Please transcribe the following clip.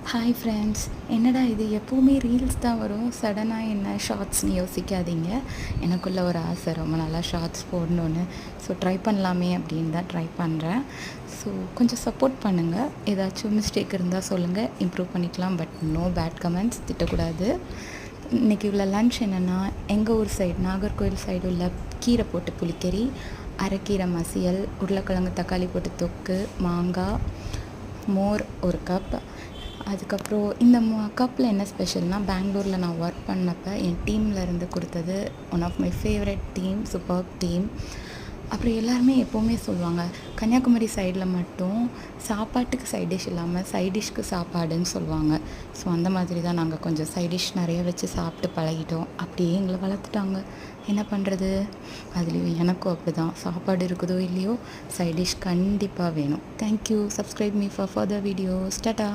Hi friends, என்னடா இது எப்போவுமே ரீல்ஸ் தான் வரும், சடனாக என்ன ஷார்ட்ஸ்னு யோசிக்காதீங்க. எனக்குள்ள ஒரு ஆசை ரொம்ப நல்லா ஷார்ட்ஸ் போடணுன்னு. ஸோ ட்ரை பண்ணலாமே அப்படின்னு தான் ட்ரை பண்ணுறேன். ஸோ கொஞ்சம் சப்போர்ட் பண்ணுங்கள். ஏதாச்சும் மிஸ்டேக் இருந்தால் சொல்லுங்கள், இம்ப்ரூவ் பண்ணிக்கலாம். பட் நோ பேட் கமெண்ட்ஸ், திட்டக்கூடாது. இன்றைக்கி உள்ள லன்ச் என்னென்னா, எங்கள் ஊர் சைடு நாகர்கோவில் சைடு உள்ள கீரை போட்டு புளிக்கறி, அரைக்கீரை மசியல், உருளைக்கிழங்கு தக்காளி போட்டு தொக்கு, மாங்காய், மோர் ஒரு கப். அதுக்கப்புறம் இந்த கப்பில் என்ன ஸ்பெஷல்னால், பெங்களூரில் நான் ஒர்க் பண்ணப்போ என் டீமில் இருந்து கொடுத்தது. One of my favourite team, super team. அப்புறம் எல்லாருமே எப்போவுமே சொல்லுவாங்க, கன்னியாகுமரி சைடில் மட்டும் சாப்பாட்டுக்கு சைட் டிஷ் இல்லாமல் சைட் டிஷ்க்கு சாப்பாடுன்னு சொல்லுவாங்க. ஸோ அந்த மாதிரி தான் நாங்கள் கொஞ்சம் சைட் டிஷ் நிறைய வச்சு சாப்பிட்டு பழகிட்டோம். அப்படியே எங்களை வளர்த்துட்டாங்க. என்ன பண்ணுறது? அதுலேயும் எனக்கும் அப்படி தான். சாப்பாடு இருக்குதோ இல்லையோ, சைட் டிஷ் கண்டிப்பாக வேணும். Thank you. Subscribe me for further videos. Tata.